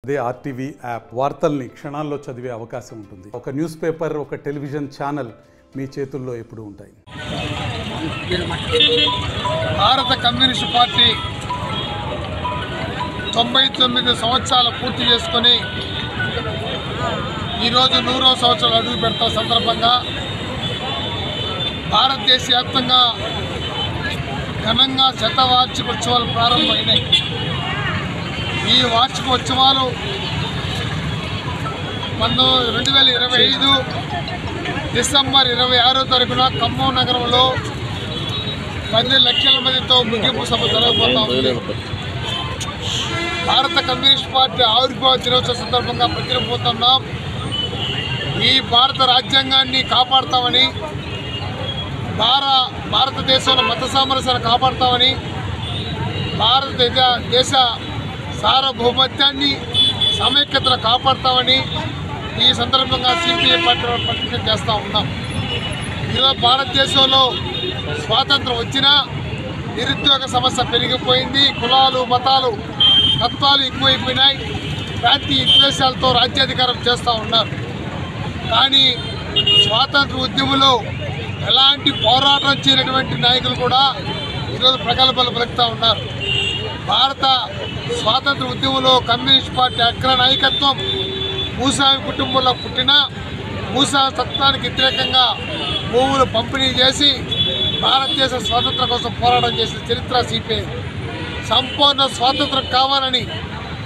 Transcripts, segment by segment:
అదే RTV app వార్తల్ని క్షణాల్లో చదివే అవకాశం ఉంటుంది. ఒక న్యూస్ పేపర్, ఒక టెలివిజన్ ఛానల్ మీ చేతుల్లో ఎప్పుడూ ఉంటాయి. భారత కమ్యూనిస్ట్ పార్టీ 99 సంవత్సరాలు పూర్తి చేసుకొని ఈరోజు 100వ సంవత్సరాలు అడుగు పెడతా సందర్భంగా భారతదేశ వ్యాప్తంగా ఘనంగా శతవార్షికోత్సవాలు ప్రారంభమైనాయి. ఈ వార్షికోత్సవాలు 2025 డిసెంబర్ 26వ తారీఖున ఖమ్మం నగరంలో 10 లక్షల మందితో ముగింపు సభ జరగబోతా ఉంది. భారత కమ్యూనిస్ట్ పార్టీ ఆవిర్భావ దినోత్సవ సందర్భంగా ప్రతిరపోతున్నాం. ఈ భారత రాజ్యాంగాన్ని కాపాడుతామని, భారతదేశంలో మత సామరస్యాన్ని కాపాడుతామని, భారతదేశ సార్వభౌమత్యాన్ని సమైక్యతను కాపాడుతామని ఈ సందర్భంగా సిపిఐ పార్టీ ప్రతిజ్ఞ చేస్తూ ఉన్నాం. ఈరోజు భారతదేశంలో స్వాతంత్రం వచ్చినా నిరుద్యోగ సమస్య పెరిగిపోయింది. కులాలు, మతాలు, తత్వాలు ఎక్కువైపోయినాయి. ప్రాంతీయ విద్వేషాలతో రాజ్యాధికారం చేస్తూ ఉన్నారు. కానీ స్వాతంత్ర ఉద్యమంలో ఎలాంటి పోరాటం చేయనటువంటి నాయకులు కూడా ఈరోజు ప్రగల్భాలు పలుకుతూ ఉన్నారు. భారత స్వాతంత్ర ఉద్యమంలో కమ్యూనిస్ట్ పార్టీ అగ్ర నాయకత్వం భూస్వామి కుటుంబంలో పుట్టిన భూస్వామి తత్వానికి వ్యతిరేకంగా భూములు పంపిణీ చేసి భారతదేశ స్వాతంత్రం కోసం పోరాటం చేసిన చరిత్ర సిపిఐ. సంపూర్ణ స్వాతంత్రం కావాలని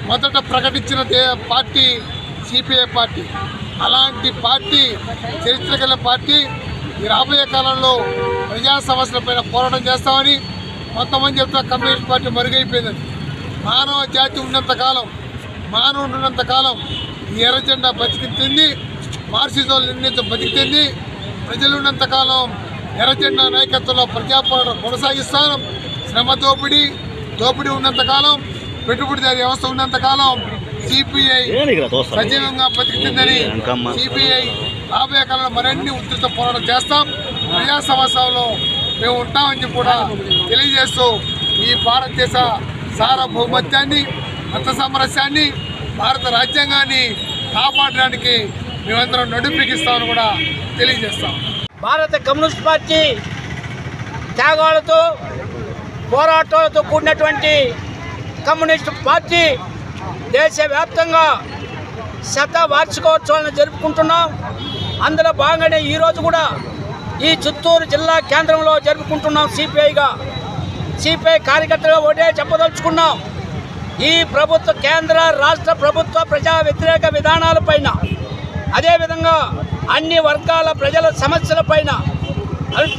మొదట ప్రకటించిన పార్టీ సిపిఐ పార్టీ. అలాంటి పార్టీ, చరిత్ర గల పార్టీ ఈ రాబోయే కాలంలో ప్రజా సమస్యలపైన పోరాటం చేస్తామని కొంతమంది చెప్తున్న కమ్యూనిస్ట్ పార్టీ మరుగైపోయిందని. మానవ జాతి ఉన్నంతకాలం, మానవుడు ఉన్నంతకాలం ఈ ఎర్ర జెండా బతికింది, మార్క్సిజం లెనినిజం బతికింది. ప్రజలు ఉన్నంతకాలం ఎర్ర జెండా నాయకత్వంలో ప్రజాపోరాటం కొనసాగిస్తాం. శ్రమ దోపిడీ ఉన్నంతకాలం, పెట్టుబడిదారీ వ్యవస్థ ఉన్నంతకాలం సిపిఐ సజీవంగా బతికిందని సిపిఐ రాబోయే కాలంలో మరిన్ని ఉధృత పోరాటం చేస్తాం. ప్రజా సమస్యల్లో మేము ఉంటామని కూడా తెలియజేస్తూ ఈ భారతదేశ సార్వభౌమత్యాన్ని, మత సామరస్యాన్ని, భారత రాజ్యాంగాన్ని కాపాడడానికి మేమందరం నడుపిస్తామని కూడా తెలియజేస్తాం. భారత కమ్యూనిస్ట్ పార్టీ త్యాగాలతో, పోరాటాలతో కూడినటువంటి కమ్యూనిస్ట్ పార్టీ దేశవ్యాప్తంగా శతవార్షికోత్సవాలను జరుపుకుంటున్నాం. అందులో భాగంగానే ఈరోజు కూడా ఈ చిత్తూరు జిల్లా కేంద్రంలో జరుపుకుంటున్నాం. సిపిఐ కార్యకర్తగా ఒకటే చెప్పదలుచుకున్నాం. ఈ ప్రభుత్వ, కేంద్ర రాష్ట్ర ప్రభుత్వ ప్రజా వ్యతిరేక విధానాలపైన, అదేవిధంగా అన్ని వర్గాల ప్రజల సమస్యలపైన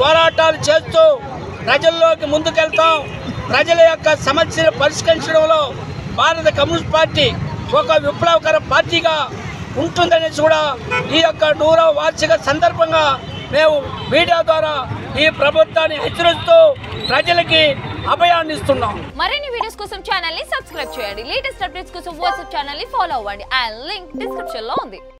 పోరాటాలు చేస్తూ ప్రజల్లోకి ముందుకెళ్తాం. ప్రజల యొక్క సమస్యలు పరిష్కరించడంలో భారత కమ్యూనిస్ట్ పార్టీ ఒక విప్లవకర పార్టీగా ఉంటుందనేసి కూడా ఈ యొక్క 100వ వార్షిక సందర్భంగా మేము మీడియా ద్వారా ఈ ప్రభుత్వాన్ని హెచ్చరిస్తూ ప్రజలకి అభయాన్ని ఇస్తున్నాం. మరిన్ని వీడియోస్ కోసం ఛానల్ ని సబ్స్క్రైబ్ చేయండి. లేటెస్ట్ అప్డేట్స్ కోసం వాట్సాప్ ఛానల్ ని ఫాలో అవ్వండి. ఆ లింక్ డిస్క్రిప్షన్ లో ఉంది.